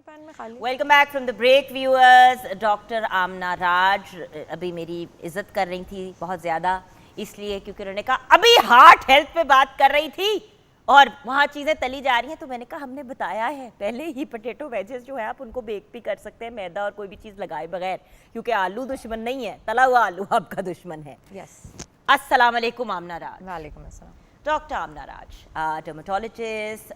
Pan में खाली। Welcome back from the break viewers. Doctor Amna राज अभी मेरी इज्जत कर रही थी बहुत ज़्यादा, इसलिए क्योंकि उन्होंने कहा अभी हार्ट हेल्थ पे बात कर रही थी और वहाँ चीज़ें तली जा रही हैं, तो मैंने कहा हमने बताया है पहले ही पोटैटो वेजेस जो है आप उनको बेक भी कर सकते हैं मैदा और कोई भी चीज़ लगाए बगैर, क्योंकि आलू दुश्मन नहीं है, तला हुआ आलू आपका दुश्मन है। यस। अस्सलाम वालेकुम आमना राज। वालेकुम अस्सलाम। डॉक्टर आमना राज, डर्मेटोलॉजिस्ट,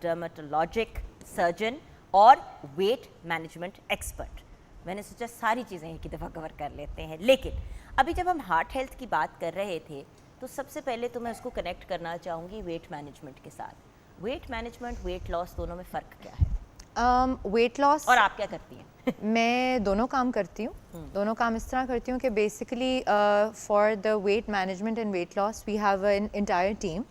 डर्मेटोलॉजिक सर्जन और वेट मैनेजमेंट एक्सपर्ट। मैंने सोचा सारी चीज़ें एक ही दफ़ा कवर कर लेते हैं, लेकिन अभी जब हम हार्ट हेल्थ की बात कर रहे थे तो सबसे पहले तो मैं उसको कनेक्ट करना चाहूँगी वेट मैनेजमेंट के साथ। वेट मैनेजमेंट, वेट लॉस, दोनों में फ़र्क क्या है? वेट लॉस और आप क्या करती हैं? मैं दोनों काम करती हूँ। दोनों काम इस तरह करती हूँ कि basically for the weight management and weight loss we have an entire team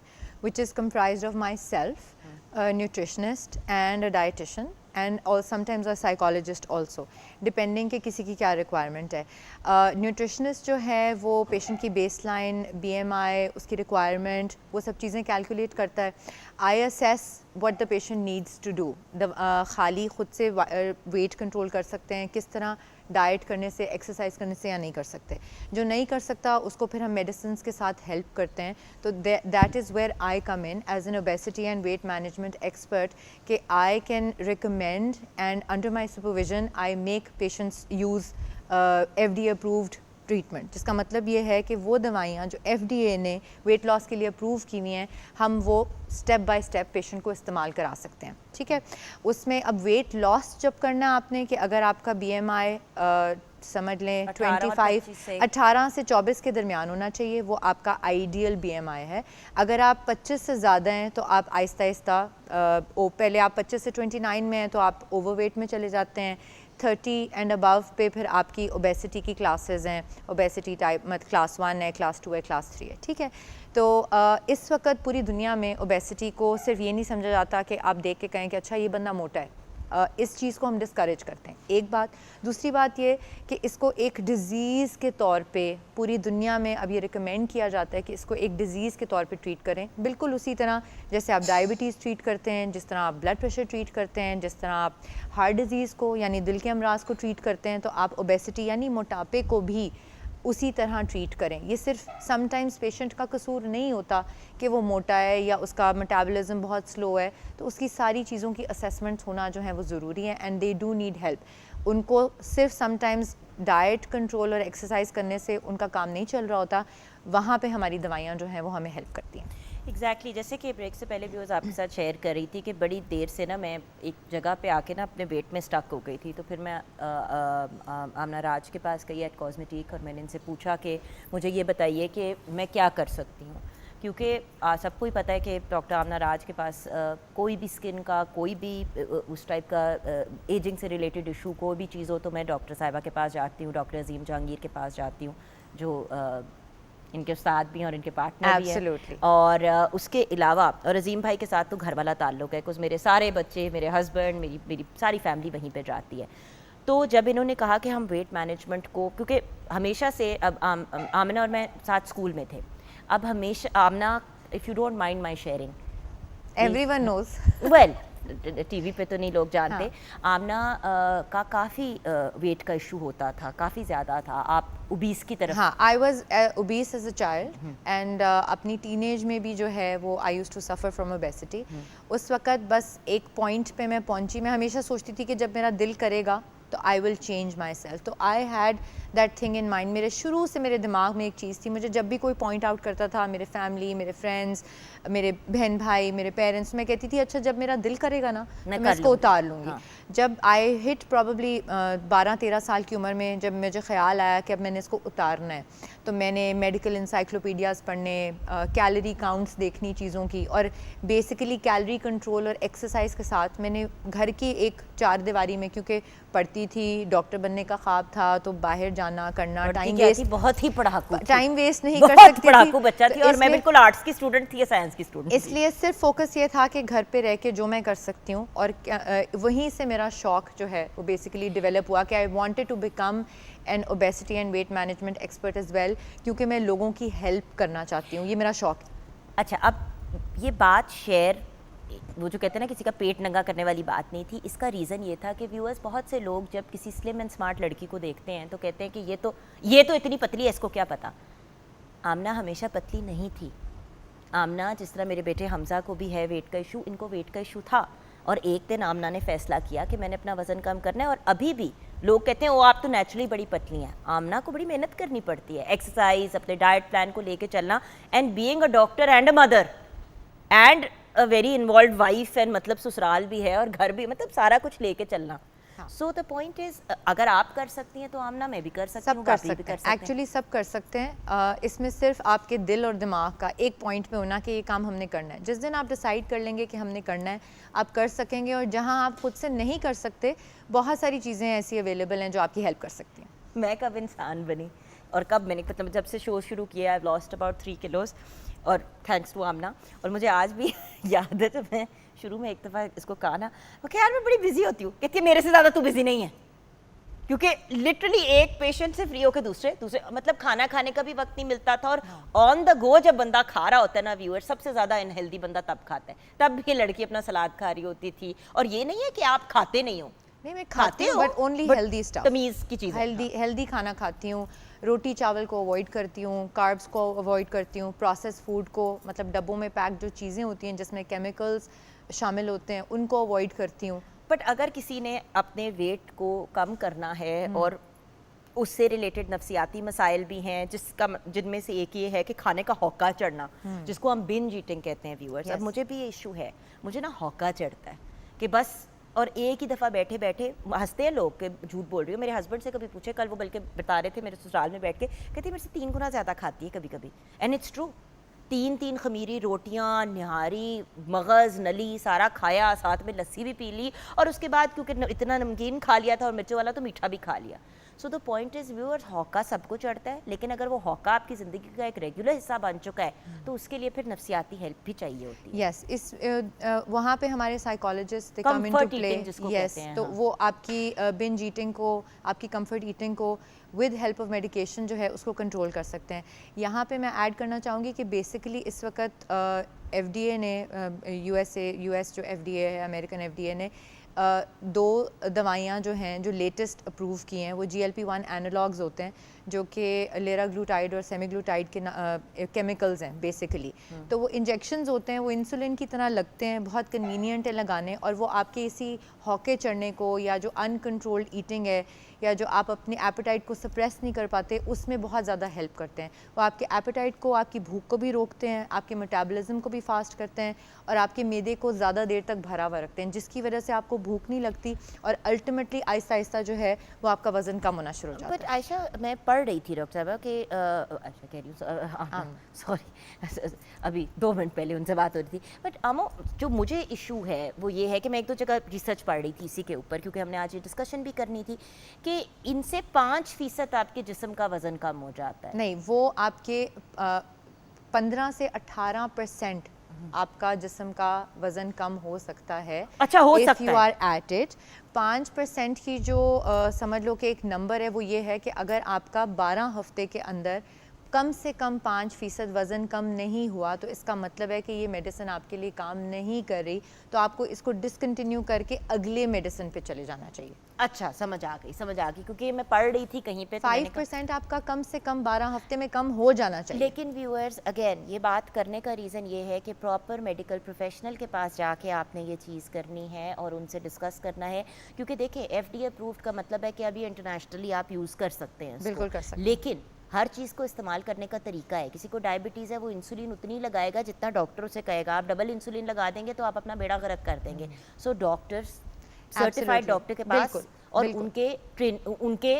which is comprised of myself, a nutritionist and a dietitian and or sometimes a psychologist also, depending कि किसी की क्या requirement है। nutritionist जो है वो patient की baseline, BMI, उसकी requirement, वो सब चीज़ें calculate करता है। I assess what the patient needs to do। खाली खुद से weight control कर सकते हैं, किस तरह डाइट करने से, एक्सरसाइज करने से या नहीं कर सकते। जो नहीं कर सकता उसको फिर हम मेडिसिन के साथ हेल्प करते हैं। तो that is where I come in as an obesity and weight management expert कि I can recommend and under my supervision I make patients use FDA approved treatment, जिसका मतलब ये है कि वो दवाइयाँ जो FDA ने वेट लॉस के लिए अप्रूव की हुई हैं हम वो स्टेप बाय स्टेप पेशेंट को इस्तेमाल करा सकते हैं। ठीक है, उसमें अब वेट लॉस जब करना आपने कि अगर आपका BMI समझ लें 18 से 24 के दरमियान होना चाहिए, वो आपका आइडियल BMI है। अगर आप 25 से ज़्यादा हैं तो आप आहिस्ता आहिस्ता पहले आप 25 से 29 में हैं तो आप ओवरवेट में चले जाते हैं। 30 एंड अबव पे फिर आपकी ओबेसिटी की क्लासेस हैं, ओबेसिटी टाइप मतलब क्लास 1 है, क्लास 2 है, क्लास 3 है। ठीक है, तो इस वक्त पूरी दुनिया में ओबेसिटी को सिर्फ ये नहीं समझा जाता कि आप देख के कहें कि अच्छा ये बंदा मोटा है। इस चीज़ को हम डिस्करेज करते हैं, एक बात। दूसरी बात ये कि इसको एक डिज़ीज़ के तौर पे पूरी दुनिया में अब ये रिकमेंड किया जाता है कि इसको एक डिज़ीज़ के तौर पे ट्रीट करें, बिल्कुल उसी तरह जैसे आप डायबिटीज़ ट्रीट करते हैं, जिस तरह आप ब्लड प्रेशर ट्रीट करते हैं, जिस तरह आप हार्ट डिज़ीज़ को यानी दिल के अमराज को ट्रीट करते हैं, तो आप ओबेसिटी यानी मोटापे को भी उसी तरह ट्रीट करें। ये सिर्फ समटाइम्स पेशेंट का कसूर नहीं होता कि वो मोटा है या उसका मेटाबॉलिज्म बहुत स्लो है, तो उसकी सारी चीज़ों की असेसमेंट्स होना जो है वो ज़रूरी है and they do need help. उनको सिर्फ समटाइम्स डाइट कंट्रोल और एक्सरसाइज करने से उनका काम नहीं चल रहा होता, वहाँ पे हमारी दवाइयाँ जो हैं वो हमें हेल्प करती हैं। एग्जैक्टली जैसे कि ब्रेक से पहले भी वो आपके साथ शेयर कर रही थी कि बड़ी देर से ना मैं एक जगह पे आके ना अपने वेट में स्टक हो गई थी, तो फिर मैं आमना राज के पास गई एट कॉस्मेटिक और मैंने इनसे पूछा कि मुझे ये बताइए कि मैं क्या कर सकती हूँ, क्योंकि सबको ही पता है कि डॉक्टर आमना राज के पास कोई भी स्किन का कोई भी उस टाइप का एजिंग से रिलेटेड इशू कोई भी चीज़ हो तो मैं डॉक्टर साहिबा के पास जाती हूँ, डॉक्टर अजीम जहांगीर के पास जाती हूँ जो इनके साथ भी हैं और इनके पार्टनर भी हैं। और उसके अलावा और अजीम भाई के साथ तो घर वाला ताल्लुक़ है, कुछ मेरे सारे बच्चे, मेरे हस्बैंड, मेरी सारी फैमिली वहीं पे जाती है। तो जब इन्होंने कहा कि हम वेट मैनेजमेंट को, क्योंकि हमेशा से अब आमना और मैं साथ स्कूल में थे, अब हमेशा Amna, if you don't mind my sharing, everyone knows, well TV पे तो नहीं लोग जानते। हाँ। आमना का काफ़ी वेट का इशू होता था, काफ़ी ज़्यादा था, आप ओबीस की तरफ। हाँ, I was obese as a child and अपनी टीनेज में भी जो है वो I use to suffer from obesity. उस वक़्त बस एक पॉइंट पे मैं पहुंची, मैं हमेशा सोचती थी कि जब मेरा दिल करेगा तो I will change myself. तो I had that thing in mind, मेरे शुरू से मेरे दिमाग में एक चीज़ थी, मुझे जब भी कोई पॉइंट आउट करता था, मेरे फैमिली, मेरे फ्रेंड्स, मेरे बहन भाई, मेरे पेरेंट्स, मैं कहती थी अच्छा जब मेरा दिल करेगा ना तो मैं इसको उतार लूँगी। हाँ। जब आई हिट प्रॉबली 12-13 साल की उम्र में जब मुझे ख्याल आया कि अब मैंने इसको उतारना है, तो मैंने मेडिकल इंसाइक्लोपीडियाज़ पढ़ने, कैलोरी काउंट्स देखनी चीज़ों की, और बेसिकली कैलोरी कंट्रोल और एक्सरसाइज के साथ मैंने घर की एक चार दीवारी में, क्योंकि पढ़ती थी, डॉक्टर बनने का ख्वाब था, तो बाहर जाना करना, टाइम वेस्ट, बहुत ही पढ़ाकू, टाइम वेस्ट नहीं कर सकती, पढ़ाकू बच्चा थी और मैं बिल्कुल आर्ट्स की स्टूडेंट थी या साइंस की स्टूडेंट। इसलिए सिर्फ फोकस ये था कि घर पे रह के जो मैं कर सकती हूँ, और वहीं से मेरा शौक जो है वो बेसिकली डेवलप हुआ कि I wanted to become an obesity and weight management expert as well, क्योंकि मैं लोगों की हेल्प करना चाहती हूँ, ये मेरा शौक है। अच्छा, अब ये बात शेयर वो जो कहते हैं ना किसी का पेट नंगा करने वाली बात नहीं थी। इसका रीज़न ये था कि व्यूअर्स बहुत से लोग जब किसी स्लिम एंड स्मार्ट लड़की को देखते हैं तो कहते हैं कि ये तो इतनी पतली है, इसको क्या पता। आमना हमेशा पतली नहीं थी। आमना, जिस तरह मेरे बेटे हमज़ा को भी है वेट का इशू, इनको वेट का इशू था, और एक दिन आमना ने फैसला किया कि मैंने अपना वज़न कम करना है। और अभी भी लोग कहते हैं वो आप तो नेचुरली बड़ी पतली हैं। आमना को बड़ी मेहनत करनी पड़ती है, एक्सरसाइज, अपने डाइट प्लान को लेके चलना, and being a doctor and a mother and a very involve wife, and मतलब ससुराल भी है और घर भी, मतलब सारा कुछ लेके चलना। सो द पॉइंट इज, अगर आप कर सकती हैं तो आमना मैं भी कर सकती हूँ, सब कर सकते हैं, एक्चुअली सब कर सकते हैं। इसमें सिर्फ आपके दिल और दिमाग का एक पॉइंट पे होना कि ये काम हमने करना है। जिस दिन आप डिसाइड कर लेंगे कि हमने करना है, आप कर सकेंगे। और जहाँ आप खुद से नहीं कर सकते, बहुत सारी चीज़ें ऐसी अवेलेबल हैं जो आपकी हेल्प कर सकती हैं। मैं कब इंसान बनी और कब मैंने, मतलब जब से शो शुरू किया, आई लॉस्ट अबाउट 3 किलोज, और थैंक्स टू आमना। और मुझे आज भी याद है जब मैं शुरू में एक दफ़ा इसको कहा ना, ओके यार मैं बड़ी बिजी होती हूँ, कहती है मेरे से ज़्यादा तू बिजी नहीं है, क्योंकि लिटरली एक पेशेंट से फ्री होकर दूसरे मतलब खाना खाने का भी वक्त नहीं मिलता था। और ऑन द गो जब बंदा खा रहा होता है ना व्यूअर, सबसे ज़्यादा अनहेल्दी बंदा तब खाता है। तब भी लड़की अपना सलाद खा रही होती थी, और ये नहीं है कि आप खाते नहीं हो, नहीं मैं खाती हूँ, बट ओनली हेल्दी स्टफ, तमीज़ की चीज़, हेल्दी खाना खाती हूँ। रोटी चावल को अवॉइड करती हूँ, कार्ब्स को अवॉइड करती हूँ, प्रोसेस फूड को, मतलब डब्बों में पैक जो चीज़ें होती हैं जिसमें केमिकल्स शामिल होते हैं, उनको अवॉइड करती हूँ। बट अगर किसी ने अपने वेट को कम करना है और उससे रिलेटेड नफ्सियाती मसाइल भी हैं, जिनमें से एक ये है कि खाने का हौका चढ़ना, जिसको हम बिंज ईटिंग कहते हैं व्यूअर्स। अब मुझे भी ये इशू है, मुझे ना हौका चढ़ता है कि बस, और एक ही दफ़ा बैठे बैठे हंसते हैं लोग कि झूठ बोल रही हो। मेरे हस्बैंड से कभी पूछे, कल वो बल्कि बता रहे थे मेरे ससुराल में बैठ के, कहती मेरे से 3 गुना ज़्यादा खाती है कभी कभी, एंड इट्स ट्रू। 3 खमीरी रोटियां, निहारी, मगज़, नली सारा खाया, साथ में लस्सी भी पी ली, और उसके बाद क्योंकि इतना नमकीन खा लिया था और मिर्चों वाला, तो मीठा भी खा लिया। So the point is viewers, हौका सबको चढ़ता है, लेकिन अगर वो हौका आपकी ज़िंदगी का एक रेगुलर हिस्सा बन चुका है तो उसके लिए फिर नफ्सियाती हेल्प भी चाहिए होती है। यस, इस वहाँ पे हमारे साइकोलॉजिस्ट दे कम इनटू प्ले। यस, तो वो आपकी बिंज ईटिंग को, आपकी कंफर्ट ईटिंग को विद हेल्प ऑफ मेडिकेशन जो है उसको कंट्रोल कर सकते हैं। यहाँ पे मैं ऐड करना चाहूँगी कि बेसिकली इस वक्त FDA ने, यूएस जो FDA है, अमेरिकन FDA ने 2 दवाइयाँ जो हैं जो लेटेस्ट अप्रूव की हैं, वो GLP-1 एनालॉग्स होते हैं, जो कि लेराग्लूटाइड और सेमीग्लूटाइड के केमिकल्स हैं बेसिकली। तो वो इंजेक्शंस होते हैं, वो इंसुलिन की तरह लगते हैं, बहुत कन्वीनियंट है लगाने, और वो आपके इसी हौके चढ़ने को, या जो अनकंट्रोल्ड ईटिंग है, या जो आप अपनी एपेटाइट को सप्रेस नहीं कर पाते, उसमें बहुत ज़्यादा हेल्प करते हैं। वो आपके एपेटाइट को, आपकी भूख को भी रोकते हैं, आपके मेटाबॉलिज्म को भी फास्ट करते हैं, और आपके मैदे को ज़्यादा देर तक भरा हुआ रखते हैं, जिसकी वजह से आपको भूख नहीं लगती, और अल्टीमेटली आहिस्ता आहिस्ता जो है वो आपका वज़न कम होना शुरू हो जाता है। बट आयशा, मैं पढ़ रही थी डॉक्टर साहब कि अच्छा कह रही हूँ, सॉरी अभी 2 मिनट पहले उनसे बात हो रही थी, बट आमो जो मुझे इशू है वो ये है कि मैं 1-2 जगह रिसर्च पढ़ रही थी इसी के ऊपर, क्योंकि हमने आज ये डिस्कशन भी करनी थी कि इनसे 5% आपके जिस्म का वज़न कम हो जाता है। नहीं, वो आपके 15 से 18% आपका जिस्म का वज़न कम हो सकता है। अच्छा, हो सकता है। If you are at it, 5% की जो समझ लो कि एक नंबर है, वो ये है कि अगर आपका 12 हफ्ते के अंदर कम से कम 5% वज़न कम नहीं हुआ, तो इसका मतलब है कि ये मेडिसिन आपके लिए काम नहीं कर रही, तो आपको इसको डिसकंटिन्यू करके अगले मेडिसिन पे चले जाना चाहिए। अच्छा, समझ आ गई, क्योंकि मैं पढ़ रही थी कहीं पे, 5% आपका कम से कम 12 हफ्ते में कम हो जाना चाहिए। लेकिन व्यूअर्स, अगेन ये बात करने का रीज़न ये है कि प्रॉपर मेडिकल प्रोफेशनल के पास जाके आपने ये चीज़ करनी है और उनसे डिस्कस करना है, क्योंकि देखिए FDA अप्रूव्ड का मतलब है कि अभी इंटरनेशनली आप यूज़ कर सकते हैं, बिल्कुल कर सकते हैं, लेकिन हर चीज़ को इस्तेमाल करने का तरीका है। किसी को डायबिटीज़ है, वो इंसुलिन उतनी लगाएगा जितना डॉक्टर उसे कहेगा। आप डबल इंसुलिन लगा देंगे तो आप अपना बेड़ा गर्क कर देंगे। सो डॉक्टर्स, सर्टिफाइड डॉक्टर के पास, और उनके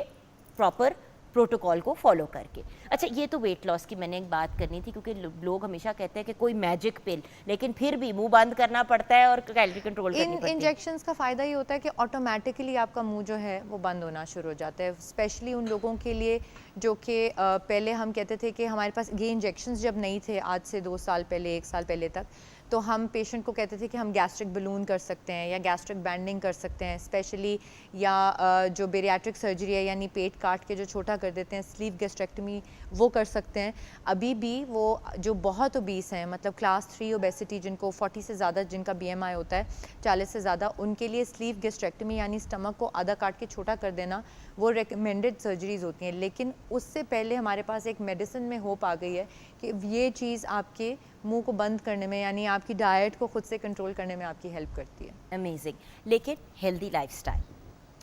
प्रॉपर प्रोटोकॉल को फॉलो करके। अच्छा, ये तो वेट लॉस की मैंने एक बात करनी थी, क्योंकि लोग हमेशा कहते हैं कि कोई मैजिक पिल, लेकिन फिर भी मुंह बंद करना पड़ता है और कैलोरी कंट्रोल करनी पड़ती है। इंजेक्शंस का फ़ायदा ये होता है कि ऑटोमेटिकली आपका मुंह जो है वो बंद होना शुरू हो जाता है, स्पेशली उन लोगों के लिए जो कि पहले हम कहते थे कि हमारे पास ये इंजेक्शंस जब नहीं थे, आज से 2 साल पहले, 1 साल पहले तक, तो हम पेशेंट को कहते थे कि हम गैस्ट्रिक बलून कर सकते हैं या गैस्ट्रिक बैंडिंग कर सकते हैं स्पेशली, या जो बेरियाट्रिक सर्जरी है यानी पेट काट के जो छोटा कर देते हैं, स्लीव गैस्ट्रेक्टमी, वो कर सकते हैं। अभी भी वो जो बहुत ओबीस हैं, मतलब क्लास 3 ओबेसिटी, जिनको 40 से ज़्यादा, जिनका BMI होता है 40 से ज़्यादा, उनके लिए स्लीव गैस्ट्रेक्टमी यानी स्टमक को आधा काट के छोटा कर देना वो रिकमेंडेड सर्जरीज होती हैं। लेकिन उससे पहले हमारे पास एक मेडिसिन में होप आ गई है कि ये चीज़ आपके मुंह को बंद करने में, यानी आपकी डाइट को खुद से कंट्रोल करने में आपकी हेल्प करती है। अमेजिंग। लेकिन healthy lifestyle,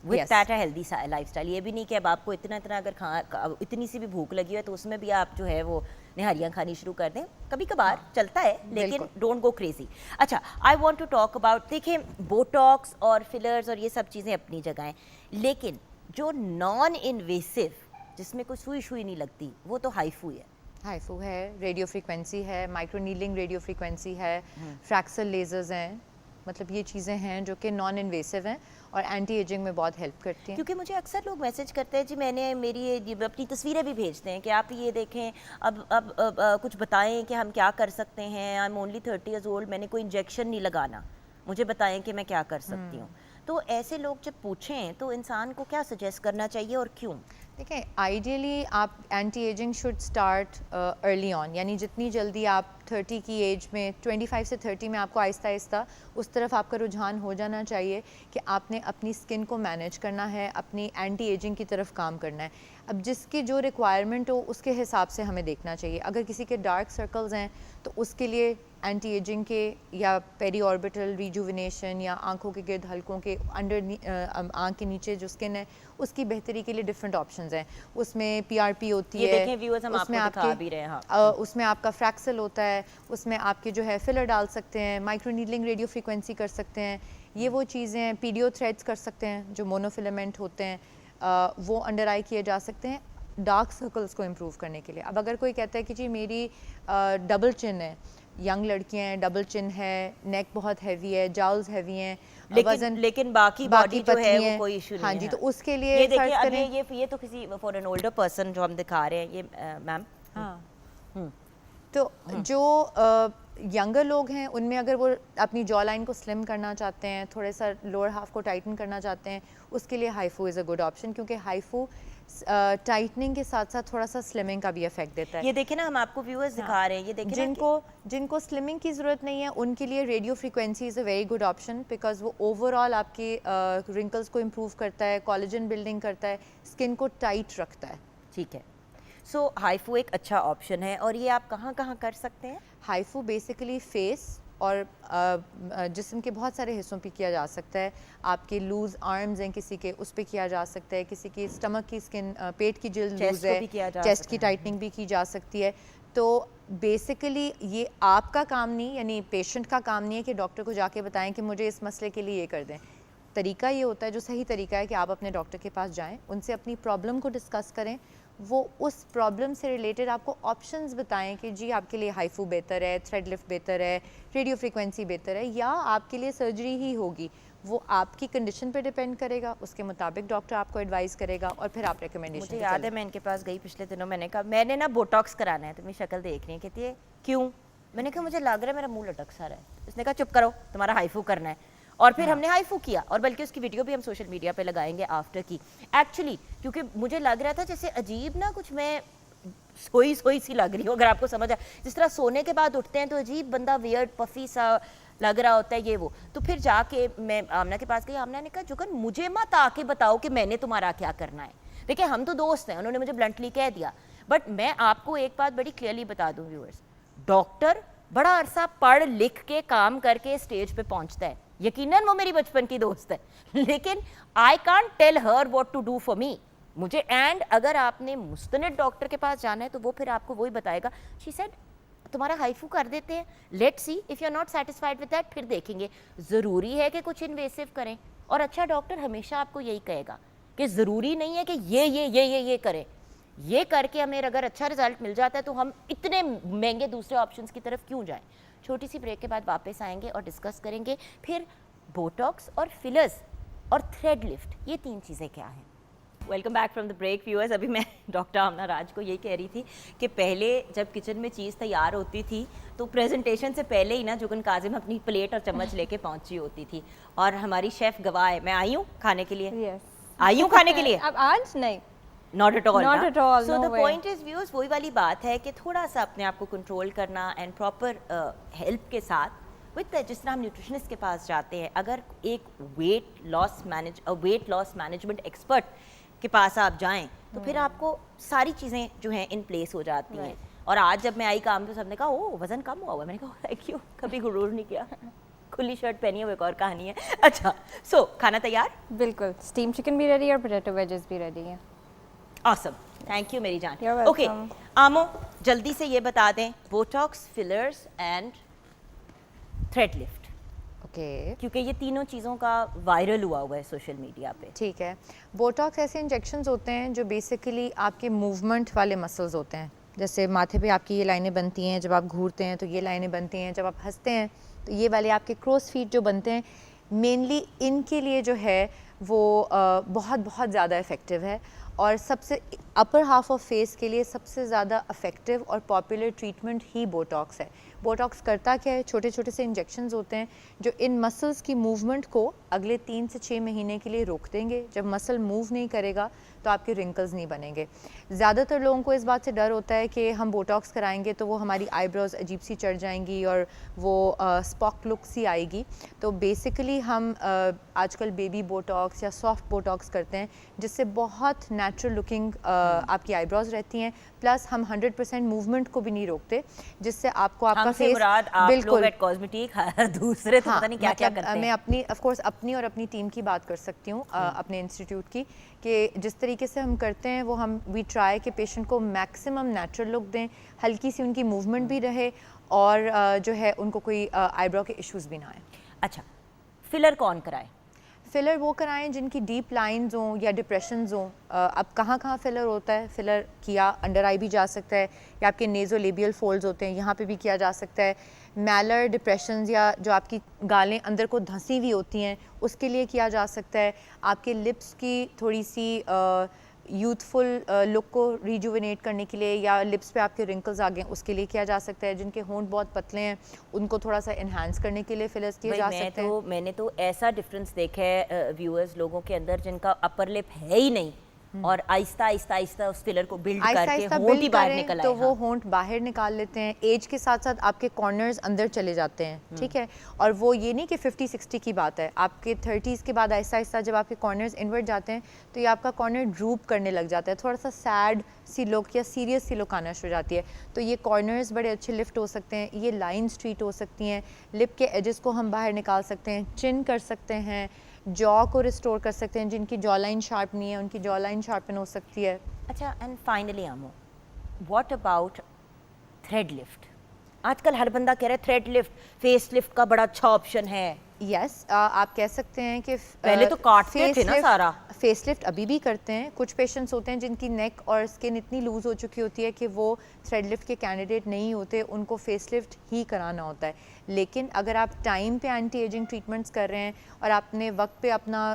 with Yes. That healthy lifestyle, ये भी नहीं कि अब आपको इतना इतना अगर इतनी सी भी भूख लगी है तो उसमें भी आप जो है वो निहारियाँ खानी शुरू कर दें, कभी कभार चलता है, लेकिन बिल्कुल। Don't go crazy. अच्छा, I want to talk about, देखिए बोटॉक्स और फिलर्स और ये सब चीज़ें अपनी जगह हैं, लेकिन जो नॉन इन्वेसिव जिसमें कोई सुई शुई नहीं लगती, वो तो हाइफू है। हाइफू है, रेडियो फ्रीक्वेंसी है, माइक्रोनीडलिंग रेडियो फ्रीक्वेंसी है, फ्रैक्सल लेजर्स हैं, मतलब ये चीज़ें हैं जो कि नॉन इन्वेसिव हैं और एंटी एजिंग में बहुत हेल्प करती हैं। क्योंकि मुझे अक्सर लोग मैसेज करते हैं, जी मैंने मेरी अपनी तस्वीरें भी भेजते हैं कि आप ये देखें, अब कुछ बताएं कि हम क्या कर सकते हैं, I am only 30 years old, मैंने कोई इंजेक्शन नहीं लगाना, मुझे बताएं कि मैं क्या कर सकती हूँ। तो ऐसे लोग जब पूछें तो इंसान को क्या सजेस्ट करना चाहिए और क्यों? देखिए, आइडियली आप anti ageing should start early on, यानी जितनी जल्दी आप 30 की एज में, 25 से 30 में आपको आहिस्ता आहिस्ता उस तरफ आपका रुझान हो जाना चाहिए कि आपने अपनी स्किन को मैनेज करना है, अपनी एंटी एजिंग की तरफ काम करना है। अब जिसकी जो रिक्वायरमेंट हो उसके हिसाब से हमें देखना चाहिए। अगर किसी के डार्क सर्कल्स हैं तो उसके लिए एंटी एजिंग के या पेरी ऑर्बिटल रिजुविनेशन या आंखों के गिर्द हल्कों के अंडर आंख के नीचे जो स्किन है उसकी बेहतरी के लिए डिफरेंट ऑप्शंस हैं। उसमें PRP होती ये है, देखें व्यूअर्स, हम उसमें आपको दिखा आपके भी रहे हैं। हाँ। उसमें आपका फ्रैक्सल होता है, उसमें आपके जो है फिलर डाल सकते हैं, माइक्रोनीडलिंग रेडियो फ्रीक्वेंसी कर सकते हैं, ये वो चीज़ें हैं। पीडियो थ्रेड्स कर सकते हैं जो मोनोफिलामेंट होते हैं, वो अंडर आई किए जा सकते हैं डार्क सर्कल्स को इम्प्रूव करने के लिए। अब अगर कोई कहता है कि जी मेरी डबल चिन है, यंग लड़कियां हैं, डबल चिन है, नेक बहुत हैवी है, जाउल्स हैवी हैं, लेकिन बाकी बॉडी जो है वो कोई इशू नहीं है। हाँ जी, तो उसके लिए ये देखिए, फर्ज अब करें। ये तो किसी फॉर एन ओल्डर पर्सन जो हम दिखा रहे हैं, ये मैम। हाँ, तो जो यंगर लोग हैं उनमें अगर वो अपनी जॉ लाइन को स्लिम करना चाहते हैं, थोड़ा सा लोअर हाफ को टाइटन करना चाहते हैं, उसके लिए HIFU is a good option, क्योंकि हाइफू टाइटनिंग के साथ साथ थोड़ा सा स्लिमिंग का भी इफेक्ट देता है। ये देखिए ना, हम आपको व्यूअर्स दिखा रहे हैं, ये देखिए जिनको स्लिमिंग की ज़रूरत नहीं है उनके लिए radio frequency is a very good option, because वो ओवरऑल आपके रिंकल्स को इम्प्रूव करता है, कोलेजन बिल्डिंग करता है, स्किन को टाइट रखता है। ठीक है, सो हाइफू एक अच्छा ऑप्शन है। और ये आप कहाँ कहाँ कर सकते हैं? हाइफू बेसिकली फेस और जिस्म के बहुत सारे हिस्सों पे किया जा सकता है। आपके लूज आर्म्स हैं किसी के, उस पे किया जा सकता है, किसी की स्टमक की स्किन, पेट की जिल्द लूज है, चेस्ट की टाइटनिंग भी की जा सकती है। तो बेसिकली ये आपका काम नहीं, यानी पेशेंट का काम नहीं है कि डॉक्टर को जाके बताएं कि मुझे इस मसले के लिए ये कर दें। तरीका ये होता है, जो सही तरीका है कि आप अपने डॉक्टर के पास जाएं, उनसे अपनी प्रॉब्लम को डिस्कस करें, वो उस प्रॉब्लम से रिलेटेड आपको ऑप्शंस बताएं कि जी आपके लिए हाइफू बेहतर है, थ्रेड लिफ्ट बेहतर है, रेडियो फ्रीक्वेंसी बेहतर है, या आपके लिए सर्जरी ही होगी। वो आपकी कंडीशन पे डिपेंड करेगा, उसके मुताबिक डॉक्टर आपको एडवाइस करेगा और फिर आप रिकमेंडेशन। मुझे याद है मैं इनके पास गई पिछले दिनों, मैंने कहा मैंने ना बोटॉक्स कराना है, तो मेरी शक्ल देख रही है, कहती है क्यों? मैंने कहा मुझे लग रहा है मेरा मुंह लटक सा रहा है। उसने कहा चुप करो, तुम्हारा हाइफू करना है। और फिर हमने हाइफू किया, और बल्कि उसकी वीडियो भी हम सोशल मीडिया पे लगाएंगे आफ्टर की। एक्चुअली क्योंकि मुझे लग रहा था जैसे अजीब ना, कुछ मैं सोई सोई सी लग रही हूँ, अगर आपको समझ आए, जिस तरह सोने के बाद उठते हैं तो अजीब बंदा वियर्ड पफी सा लग रहा होता है, ये वो। तो फिर जाके मैं आमना के पास गई, आमना ने कहा जुगन मुझे मत आके बताओ कि मैंने तुम्हारा क्या करना है, देखिए हम तो दोस्त हैं, उन्होंने मुझे ब्लंटली कह दिया। बट मैं आपको एक बात बड़ी क्लियरली बता दूं व्यूअर्स, डॉक्टर बड़ा अरसा पढ़ लिख के काम करके स्टेज पे पहुंचता है, यकीनन वो मेरी बचपन की दोस्त है, लेकिन I can't tell her what to do for me मुझे। एंड अगर आपने मुस्तनद डॉक्टर के पास जाना है तो वो फिर आपको वही बताएगा, शी सेड तुम्हारा हाइफू कर देते हैं, let's see if you are not satisfied with that, फिर देखेंगे। ज़रूरी है कि कुछ इन्वेसिव करें, और अच्छा डॉक्टर हमेशा आपको यही कहेगा कि ज़रूरी नहीं है कि ये करें, ये करके हमें अगर अच्छा रिजल्ट मिल जाता है तो हम इतने महंगे दूसरे ऑप्शंस की तरफ क्यों जाएं। छोटी सी ब्रेक के बाद वापस आएंगे और डिस्कस करेंगे फिर बोटॉक्स और फिलर्स और थ्रेड लिफ्ट, ये तीन चीज़ें क्या हैं। Welcome back from the break viewers. अभी मैं डॉक्टर आमना राज को यही कह रही थी कि पहले जब किचन में चीज़ तैयार होती थी तो प्रेजेंटेशन से पहले ही ना जुगन काजिम अपनी प्लेट और चम्मच लेके पहुंची होती थी, और हमारी शेफ गवाह है। मैं आई हूँ खाने के लिए, Yes. आई हूँ खाने के लिए, अब आज नहीं, not at all, Not at all, so no the way. Point is viewers, वही वाली बात है कि थोड़ा सा अपने आप को कंट्रोल करना एंड प्रॉपर हेल्प के साथ विद जिस तरह हम न्यूट्रिशनिस्ट के पास जाते हैं, अगर एक वेट लॉस मैनेजमेंट एक्सपर्ट के पास आप जाएं तो फिर आपको सारी चीज़ें जो हैं इन प्लेस हो जाती हैं। और आज जब मैं आई काम तो सबने कहा ओ वज़न कम हुआ हुआ है, मैंने कहा थैंक यू, कभी गुरूर नहीं किया। खुली शर्ट पहनी है, वो एक और कहानी है। अच्छा, सो खाना तैयार? बिल्कुल। स्टीम चिकन भी रेडी और पोटैटो वेजेस भी रेडी हैं। ऑसम, थैंक यू मेरी जान। You're okay welcome. आमो, जल्दी से ये बता दें, Botox, fillers and thread lift, okay क्योंकि ये तीनों चीज़ों का वायरल हुआ है सोशल मीडिया पे। ठीक है। बोटॉक्स ऐसे इंजेक्शंस होते हैं जो बेसिकली आपके मूवमेंट वाले मसल्स होते हैं। जैसे माथे पे आपकी ये लाइनें बनती हैं, जब आप घूरते हैं तो ये लाइनें बनती हैं, जब आप हंसते हैं तो ये वाले आपके क्रोस फीट जो बनते हैं, मेनली इनके लिए जो है वो बहुत बहुत ज़्यादा इफ़ेक्टिव है। और सबसे अपर हाफ ऑफ फेस के लिए सबसे ज़्यादा इफ़ेक्टिव और पॉपुलर ट्रीटमेंट ही बोटॉक्स है। बोटॉक्स करता क्या है, छोटे छोटे से इंजेक्शंस होते हैं जो इन मसल्स की मूवमेंट को अगले 3 से 6 महीने के लिए रोक देंगे। जब मसल मूव नहीं करेगा तो आपके रिंकल्स नहीं बनेंगे। ज़्यादातर लोगों को इस बात से डर होता है कि हम बोटॉक्स कराएंगे तो वो हमारी आईब्रोज अजीब सी चढ़ जाएंगी और वो स्पॉक लुक सी आएगी। तो बेसिकली हम आजकल बेबी बोटॉक्स या सॉफ्ट बोटॉक्स करते हैं, जिससे बहुत नेचुरल लुकिंग आपकी आईब्रोज रहती हैं, प्लस हम 100% मूवमेंट को भी नहीं रोकते, जिससे आपको आपका हमसे फेस मुराद आप लोग एट कॉस्मेटिक, दूसरे तो पता नहीं क्या क्या करते हैं। मैं अपनी ऑफ कोर्स अपनी और अपनी टीम की बात कर सकती हूँ, अपने इंस्टीट्यूट की, कि जिस तरीके से हम करते हैं वो हम वी ट्राई कि पेशेंट को मैक्सिमम नेचुरल लुक दें, हल्की सी उनकी मूवमेंट भी रहे और जो है उनको कोई आईब्रो के इश्यूज भी ना आए। अच्छा, फिलर कौन कराए? फिलर वो कराएं जिनकी डीप लाइंस हों या डिप्रेशंस हों। अब कहाँ कहाँ फिलर होता है, फिलर किया अंडर आई भी जा सकता है, या आपके नेज़ोलेबियल फोल्ड्स होते हैं यहाँ पे भी किया जा सकता है। मैलर डिप्रेशंस या जो आपकी गालें अंदर को धंसी हुई होती हैं उसके लिए किया जा सकता है। आपके लिप्स की थोड़ी सी यूथफुल लुक को रिजुविनेट करने के लिए, या लिप्स पे आपके रिंकल्स आ गए उसके लिए किया जा सकता है। जिनके होंठ बहुत पतले हैं उनको थोड़ा सा इन्हांस करने के लिए फिलर्स किए जा सकते हैं। मैंने तो ऐसा डिफरेंस देखा है व्यूअर्स लोगों के अंदर जिनका अपर लिप है ही नहीं, और आहिस्ता आहिस्ता आहिस्ता उस फिलर को बिल्ड करके होंठ ही बाहर निकल आए। तो वो होंठ बाहर निकाल लेते हैं। एज के साथ साथ आपके कॉर्नर्स अंदर चले जाते हैं, ठीक है। और वो ये नहीं कि 50-60 की बात है, आपके 30s के बाद आहिस्ता आहिस्ता जब आपके कॉर्नर्स इनवर्ट जाते हैं तो ये आपका कॉर्नर ड्रूप करने लग जाता है, थोड़ा सा सैड सी लुक या सीरियस सी लुक आना शुरू हो जाती है। तो ये कॉर्नर्स बड़े अच्छे लिफ्ट हो सकते हैं, ये लाइन स्ट्रीट हो सकती हैं, लिप के एजेस को हम बाहर निकाल सकते हैं, चिन कर सकते हैं, जॉ को रिस्टोर कर सकते हैं। जिनकी जॉ लाइन शार्प नहीं है उनकी जॉ लाइन शार्पन हो सकती है। अच्छा, and finally Amo, what about thread lift? आजकल हर बंदा कह रहा है थ्रेड लिफ्ट, फेस लिफ्ट का बड़ा अच्छा ऑप्शन है। यस, आप कह सकते हैं कि पहले तो काटते थे ना सारा। फेस लिफ्ट अभी भी करते हैं। कुछ पेशेंट्स होते हैं जिनकी नेक और स्किन इतनी लूज हो चुकी होती है कि वो थ्रेड लिफ्ट के कैंडिडेट नहीं होते, उनको फेस लिफ्ट ही कराना होता है। लेकिन अगर आप टाइम पे एंटी एजिंग ट्रीटमेंट्स कर रहे हैं और आपने वक्त पे अपना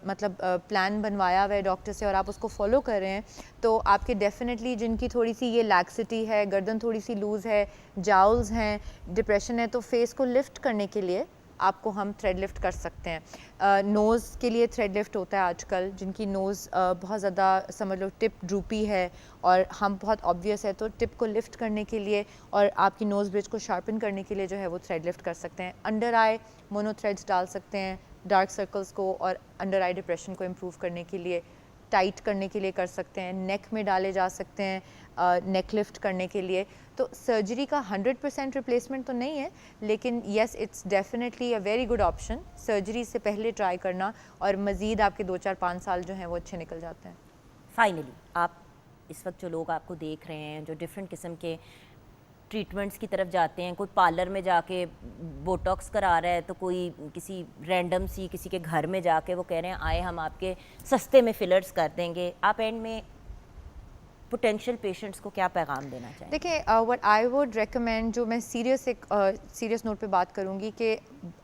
मतलब प्लान बनवाया हुआ है डॉक्टर से और आप उसको फॉलो कर रहे हैं, तो आपके डेफिनेटली जिनकी थोड़ी सी ये लैक्सिटी है, गर्दन थोड़ी सी लूज़ है, जाउल्स हैं, डिप्रेशन है, तो फेस को लिफ्ट करने के लिए आपको हम थ्रेड लिफ्ट कर सकते हैं। नोज़ के लिए थ्रेड लिफ्ट होता है आजकल, जिनकी नोज़ बहुत ज़्यादा समझ लो टिप ड्रूपी है और हम बहुत ऑब्वियस है, तो टिप को लिफ्ट करने के लिए और आपकी नोज़ ब्रिज को शार्पन करने के लिए जो है वो थ्रेड लिफ्ट कर सकते हैं। अंडर आई मोनो थ्रेड्स डाल सकते हैं डार्क सर्कल्स को और अंडर आई डिप्रेशन को इम्प्रूव करने के लिए, टाइट करने के लिए कर सकते हैं। नेक में डाले जा सकते हैं नेक लिफ्ट करने के लिए। तो सर्जरी का 100% रिप्लेसमेंट तो नहीं है, लेकिन yes it's definitely a very good option surgery से पहले ट्राई करना, और मज़ीद आपके 2-4-5 साल जो हैं वो अच्छे निकल जाते हैं। फाइनली आप इस वक्त जो लोग आपको देख रहे हैं, जो डिफरेंट किस्म के ट्रीटमेंट्स की तरफ जाते हैं, कोई पार्लर में जाके बोटॉक्स करा रहा है, तो कोई किसी रैंडम सी किसी के घर में जाके वो कह रहे हैं आए हम आपके सस्ते में फिलर्स कर देंगे, आप एंड में पोटेंशियल पेशेंट्स को क्या पैगाम देना चाहिए? देखिए, व्हाट आई वुड रेकमेंड, जो मैं सीरियस नोट पे बात करूँगी कि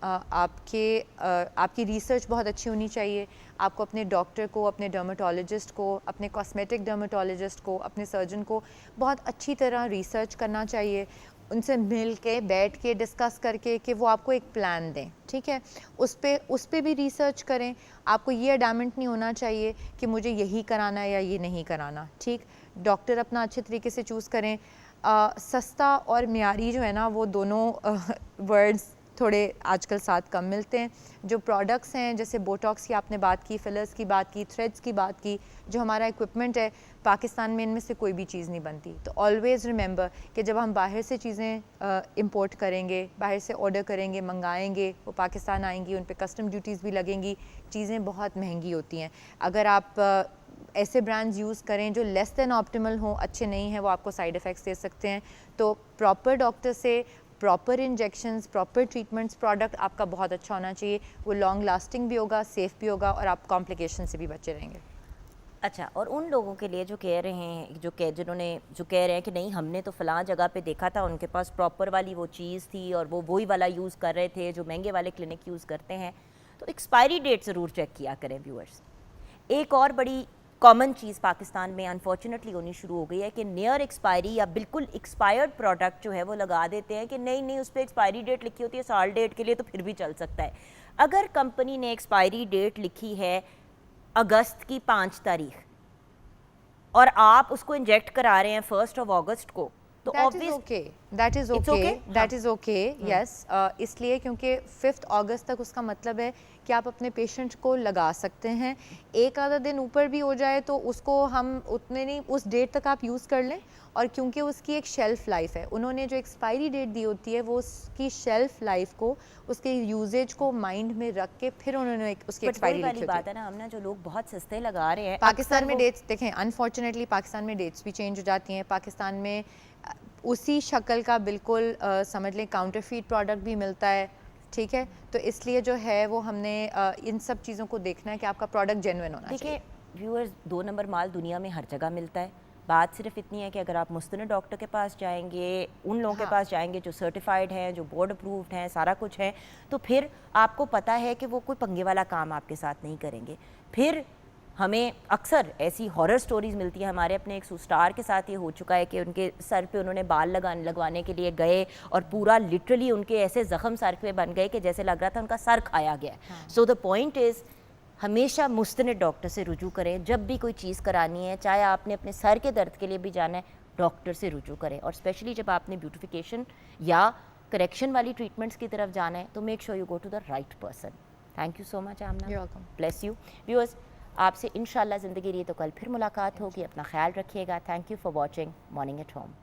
आपकी रिसर्च बहुत अच्छी होनी चाहिए। आपको अपने डॉक्टर को, अपने डर्मेटोलॉजिस्ट को, अपने कॉस्मेटिक डर्मेटोलॉजिस्ट को, अपने सर्जन को बहुत अच्छी तरह रिसर्च करना चाहिए, उनसे मिल के बैठ के डिस्कस करके कि वो आपको एक प्लान दें, ठीक है। उस पे भी रिसर्च करें। आपको ये एडामेंट नहीं होना चाहिए कि मुझे यही कराना है या ये नहीं कराना, ठीक। डॉक्टर अपना अच्छे तरीके से चूज़ करें। सस्ता और मियारी जो है ना, वो दोनों वर्ड्स थोड़े आजकल साथ कम मिलते हैं। जो प्रोडक्ट्स हैं, जैसे बोटॉक्स की आपने बात की, फिलर्स की बात की, थ्रेड्स की बात की, जो हमारा इक्विपमेंट है, पाकिस्तान में इनमें से कोई भी चीज़ नहीं बनती। तो ऑलवेज़ रिमेंबर कि जब हम बाहर से चीज़ें इंपोर्ट करेंगे, बाहर से ऑर्डर करेंगे, मंगाएंगे, वो पाकिस्तान आएंगी, उन पे कस्टम ड्यूटीज़ भी लगेंगी, चीज़ें बहुत महंगी होती हैं। अगर आप ऐसे ब्रांड्स यूज़ करें जो लेस दैन ऑप्टिमल हों, अच्छे नहीं हैं, वो आपको साइड इफ़ेक्ट्स दे सकते हैं। तो प्रॉपर डॉक्टर से proper injections, proper treatments, product आपका बहुत अच्छा होना चाहिए। वो लॉन्ग लास्टिंग भी होगा, सेफ़ भी होगा, और आप कॉम्प्लिकेशन से भी बचे रहेंगे। अच्छा, और उन लोगों के लिए जो कह रहे हैं, जो कह रहे हैं कि नहीं हमने तो फ़लाँ जगह पे देखा था, उनके पास प्रॉपर वाली वो चीज़ थी और वो वही वाला यूज़ कर रहे थे जो महंगे वाले क्लिनिक यूज़ करते हैं, तो एक्सपायरी डेट ज़रूर चेक किया करें व्यूअर्स। एक और बड़ी कॉमन चीज़ पाकिस्तान में अनफॉर्चुनेटली होनी शुरू हो गई है कि नियर एक्सपायरी या बिल्कुल एक्सपायर्ड प्रोडक्ट जो है वो लगा देते हैं कि नहीं उस पर एक्सपायरी डेट लिखी होती है साल डेट के लिए, तो फिर भी चल सकता है। अगर कंपनी ने एक्सपायरी डेट लिखी है अगस्त की 5 तारीख और आप उसको इंजेक्ट करा रहे हैं 1 अगस्त को, तो दैट इज़ ओके, यस। इसलिए क्योंकि 5 अगस्त तक उसका मतलब है कि आप अपने पेशेंट को लगा सकते हैं। एक आधा दिन ऊपर भी हो जाए तो उसको हम उतने नहीं, उस डेट तक आप यूज़ कर लें। और क्योंकि उसकी एक शेल्फ लाइफ है, उन्होंने जो एक्सपायरी डेट दी होती है वो उसकी शेल्फ लाइफ को, उसके यूजेज को माइंड में रख के फिर उन्होंने उसकी एक्सपायरी लिखी होती है। बात है ना, हम ना जो लोग बहुत सस्ते लगा रहे हैं, पाकिस्तान में डेट्स देखें, अनफॉर्चुनेटली पाकिस्तान में डेट्स भी चेंज हो जाती हैं। पाकिस्तान में उसी शक्ल का बिल्कुल समझ लें काउंटरफीट प्रोडक्ट भी मिलता है, ठीक है। तो इसलिए जो है वो हमने इन सब चीज़ों को देखना है कि आपका प्रोडक्ट जेन्युइन होना चाहिए। देखिए व्यूअर्स, 2 नंबर माल दुनिया में हर जगह मिलता है। बात सिर्फ इतनी है कि अगर आप मुस्तनद डॉक्टर के पास जाएंगे, उन लोगों के पास जाएंगे जो सर्टिफाइड हैं, जो बोर्ड अप्रूव्ड हैं, सारा कुछ है, तो फिर आपको पता है कि वो कोई पंगे वाला काम आपके साथ नहीं करेंगे। फिर हमें अक्सर ऐसी हॉरर स्टोरीज मिलती है। हमारे अपने एक स्टार के साथ ये हो चुका है कि उनके सर पे उन्होंने बाल लगवाने के लिए गए और पूरा लिटरली उनके ऐसे ज़ख्म सर पे बन गए कि जैसे लग रहा था उनका सर खाया गया है। सो द पॉइंट इज़, हमेशा मुस्तनद डॉक्टर से रुजू करें। जब भी कोई चीज़ करानी है, चाहे आपने अपने सर के दर्द के लिए भी जाना है, डॉक्टर से रुजू करें। और स्पेशली जब आपने ब्यूटिफिकेशन या करेक्शन वाली ट्रीटमेंट्स की तरफ जाना है, तो make sure you go to the right person. Thank you so much Amna, bless you. Viewers, आपसे इंशाल्लाह ज़िंदगी रही तो कल फिर मुलाकात होगी। अपना ख्याल रखिएगा। Thank you for watching morning at home.